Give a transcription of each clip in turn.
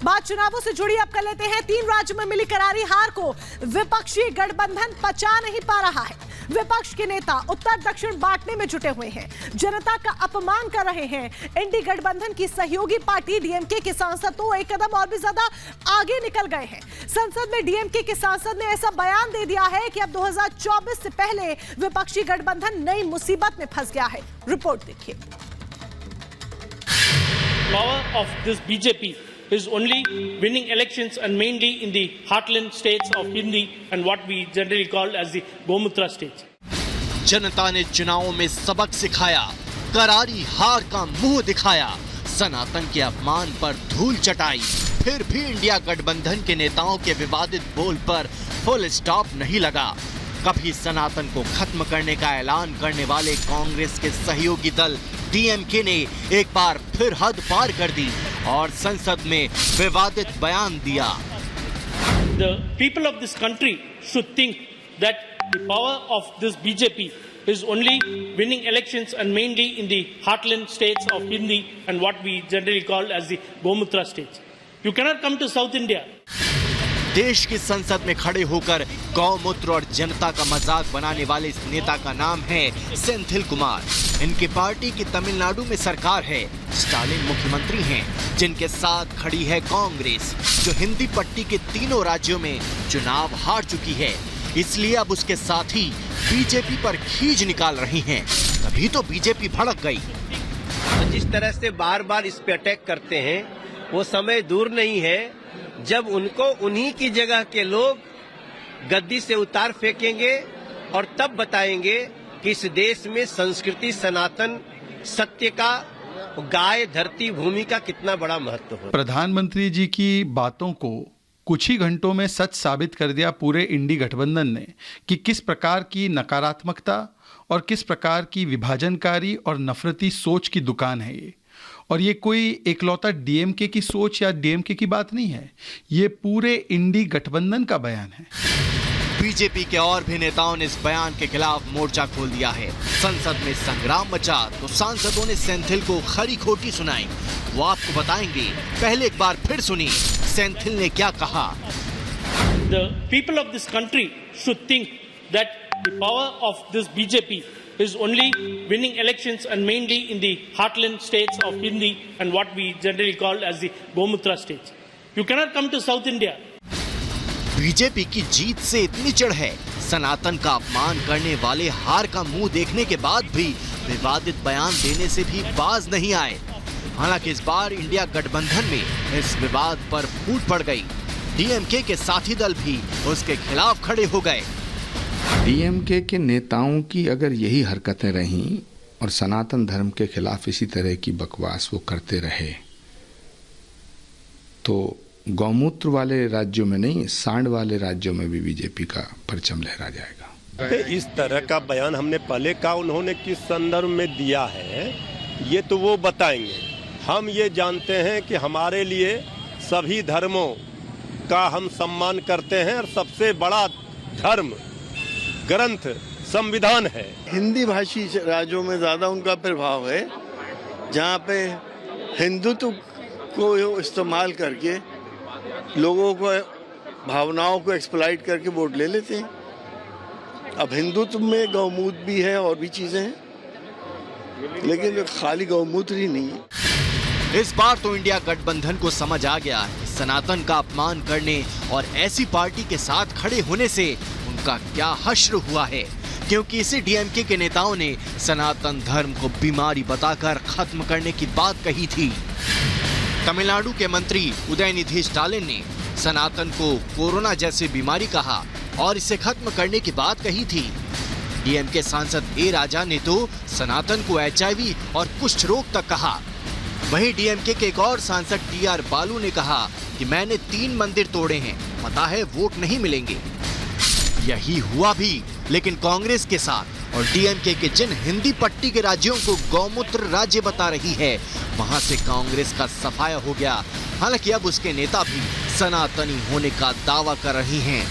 बात चुनावों से जुड़ी अब कर लेते हैं। 3 राज्यों में मिली करारी हार को विपक्षी गठबंधन पचा नहीं पा रहा है। विपक्ष के नेता उत्तर दक्षिण बांटने में जुटे हुए हैं, जनता का अपमान कर रहे हैं। इंडी गठबंधन की सहयोगी पार्टी डीएमके के सांसद तो एक कदम और भी ज्यादा आगे निकल गए हैं। संसद में डीएमके के सांसद ने ऐसा बयान दे दिया है कि अब 2024 से पहले विपक्षी गठबंधन नई मुसीबत में फंस गया है। रिपोर्ट देखिए। Power of this BJP is only winning elections and mainly in the heartland states of Hindi and what we generally call as the Gomutra states. जनता ने चुनावों में सबक सिखाया, करारी हार का मुंह दिखाया, सनातन के अपमान पर धूल चटाई। फिर भी इंडिया गठबंधन के नेताओं के विवादित बोल पर फुल स्टॉप नहीं लगा। कभी सनातन को खत्म करने का ऐलान करने वाले कांग्रेस के सहयोगी दल डीएमके ने एक बार फिर हद पार कर दी और संसद में विवादित बयान दिया। The people of this country should think that the power of this BJP is only winning elections and mainly in the heartland states of Hindi and what we generally call as the Gomutra states. You cannot come to South India. देश की संसद में खड़े होकर गौमूत्र और जनता का मजाक बनाने वाले इस नेता का नाम है सेंथिल कुमार। इनकी पार्टी की तमिलनाडु में सरकार है। स्टालिन मुख्यमंत्री हैं, जिनके साथ खड़ी है कांग्रेस, जो हिंदी पट्टी के तीनों राज्यों में चुनाव हार चुकी है। इसलिए अब उसके साथी बीजेपी पर खींच निकाल रही हैं। तभी तो बीजेपी भड़क गई। जिस तरह से बार बार इस पे अटैक करते हैं, वो समय दूर नहीं है जब उनको उन्हीं की जगह के लोग गद्दी से उतार फेंकेंगे और तब बताएंगे कि इस देश में संस्कृति, सनातन, सत्य का, गाय, धरती, भूमि का कितना बड़ा महत्व है। प्रधानमंत्री जी की बातों को कुछ ही घंटों में सच साबित कर दिया पूरे इंडी गठबंधन ने कि किस प्रकार की नकारात्मकता और किस प्रकार की विभाजनकारी और नफरती सोच की दुकान है ये। और ये कोई एकलौता डीएमके की सोच या डीएमके की बात नहीं है, ये पूरे इंडी गठबंधन का बयान है। बीजेपी के और भी नेताओं ने इस बयान के खिलाफ मोर्चा खोल दिया है। संसद में संग्राम मचा तो सांसदों ने सेंथिल को खरी खोटी सुनाई। वो आपको बताएंगे, पहले एक बार फिर सुनिए सेंथिल ने क्या कहा। The people of this country should think that the power of this BJP is only winning elections and mainly in the heartland states of Hindi and what we generally call as the Gomutra states. You cannot come to South India. BJP की जीत से इतनी चिढ़ है, सनातन का अपमान करने वाले हार का मुंह देखने के बाद भी विवादित बयान देने से भी बाज नहीं आए। हालांकि इस बार इंडिया गठबंधन में इस विवाद पर फूट पड़ गई। डीएमके के साथी दल भी उसके खिलाफ खड़े हो गए। डीएमके के नेताओं की अगर यही हरकतें रहीं और सनातन धर्म के खिलाफ इसी तरह की बकवास वो करते रहे तो गौमूत्र वाले राज्यों में नहीं, सांड वाले राज्यों में भी बीजेपी का परचम लहरा जाएगा। इस तरह का बयान हमने पहले का उन्होंने किस संदर्भ में दिया है ये तो वो बताएंगे। हम ये जानते हैं कि हमारे लिए सभी धर्मों का हम सम्मान करते हैं और सबसे बड़ा धर्म ग्रंथ संविधान है। हिंदी भाषी राज्यों में ज्यादा उनका प्रभाव है, जहाँ पे हिंदुत्व को इस्तेमाल करके लोगों को भावनाओं को एक्सप्लॉइट करके वोट ले लेते हैं। अब हिंदुत्व में गौमूत्र भी है और भी चीजें हैं, लेकिन खाली गौमूत्र ही नहीं है। इस बार तो इंडिया गठबंधन को समझ आ गया है सनातन का अपमान करने और ऐसी पार्टी के साथ खड़े होने से उनका क्या हश्र हुआ है, क्योंकि इसी डीएमके के नेताओं ने सनातन धर्म को बीमारी बताकर खत्म करने की बात कही थी। तमिलनाडु के मंत्री उदयनिधि स्टालिन ने सनातन को कोरोना जैसी बीमारी कहा और इसे खत्म करने की बात कही थी। डीएमके सांसद ए राजा ने तो सनातन को एचआईवी और कुष्ठ रोग तक कहा। वहीं डीएमके के एक और सांसद टीआर बालू ने कहा कि मैंने 3 मंदिर तोड़े हैं, पता है वोट नहीं मिलेंगे। यही हुआ भी, लेकिन कांग्रेस के साथ और डीएमके के जिन हिंदी पट्टी के राज्यों को गौमूत्र राज्य बता रही है, वहां से कांग्रेस का सफाया हो गया। हालांकि अब उसके नेता भी सनातनी होने का दावा कर रही हैं।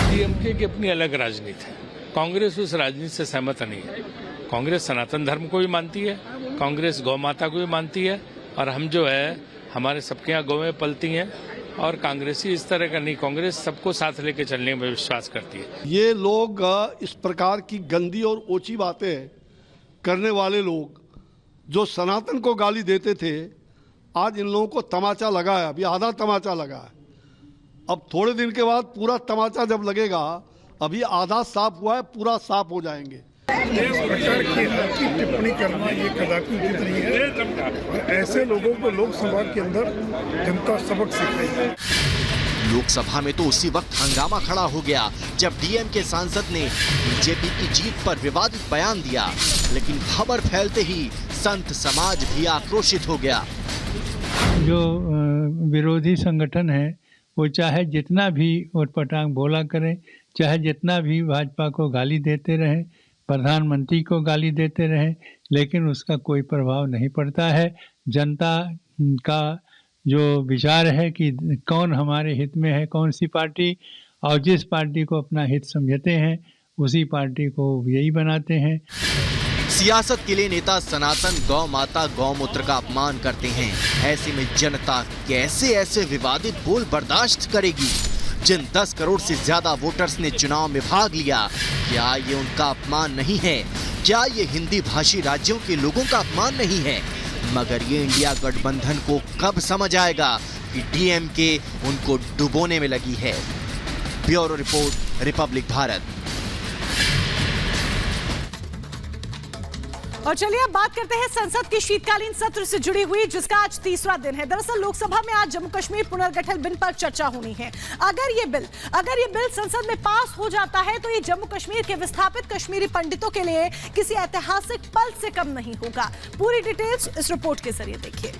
डीएमके की अपनी अलग राजनीति है, कांग्रेस उस राजनीति से सहमत नहीं है। कांग्रेस सनातन धर्म को भी मानती है, कांग्रेस गौ माता को भी मानती है और हम जो है हमारे सबके यहाँ गौवें पलती हैं और कांग्रेसी इस तरह का नहीं, कांग्रेस सबको साथ लेके चलने में विश्वास करती है। ये लोग इस प्रकार की गंदी और ओछी बातें करने वाले लोग जो सनातन को गाली देते थे, आज इन लोगों को तमाचा लगा है, अभी आधा तमाचा लगा है। अब थोड़े दिन के बाद पूरा तमाचा जब लगेगा, अभी आधा साफ हुआ है, पूरा साफ हो जाएंगे। इस प्रकार की हल्की टिप्पणी करना ये कदापि उचित नहीं है और ऐसे लोगों को लोकसभा के अंदर जनता सबक सिखाएगी। लोकसभा में तो उसी वक्त हंगामा खड़ा हो गया जब डीएम के सांसद ने बीजेपी की जीत पर विवादित बयान दिया, लेकिन खबर फैलते ही संत समाज भी आक्रोशित हो गया। जो विरोधी संगठन है वो चाहे जितना भी उटपटांग बोला करें, चाहे जितना भी भाजपा को गाली देते रहें, प्रधानमंत्री को गाली देते रहें, लेकिन उसका कोई प्रभाव नहीं पड़ता है। जनता का जो विचार है कि कौन हमारे हित में है, कौन सी पार्टी, और जिस पार्टी को अपना हित समझते हैं उसी पार्टी को यही बनाते हैं। सियासत के लिए नेता सनातन गौ माता गौमूत्र का अपमान करते हैं। ऐसे में जनता कैसे ऐसे विवादित बोल बर्दाश्त करेगी? जिन 10 करोड़ से ज्यादा वोटर्स ने चुनाव में भाग लिया, क्या ये उनका अपमान नहीं है? क्या ये हिंदी भाषी राज्यों के लोगों का अपमान नहीं है? मगर ये इंडिया गठबंधन को कब समझ आएगा कि डीएमके उनको डुबोने में लगी है? Bureau report, Republic Bharat. और चलिए अब बात करते हैं संसद के शीतकालीन सत्र से जुड़ी हुई, जिसका आज तीसरा दिन है। दरअसल लोकसभा में आज जम्मू कश्मीर पुनर्गठन बिल पर चर्चा होनी है। अगर ये बिल संसद में पास हो जाता है तो ये जम्मू कश्मीर के विस्थापित कश्मीरी पंडितों के लिए किसी ऐतिहासिक पल से कम नहीं होगा। पूरी डिटेल्स इस रिपोर्ट के जरिए देखिए।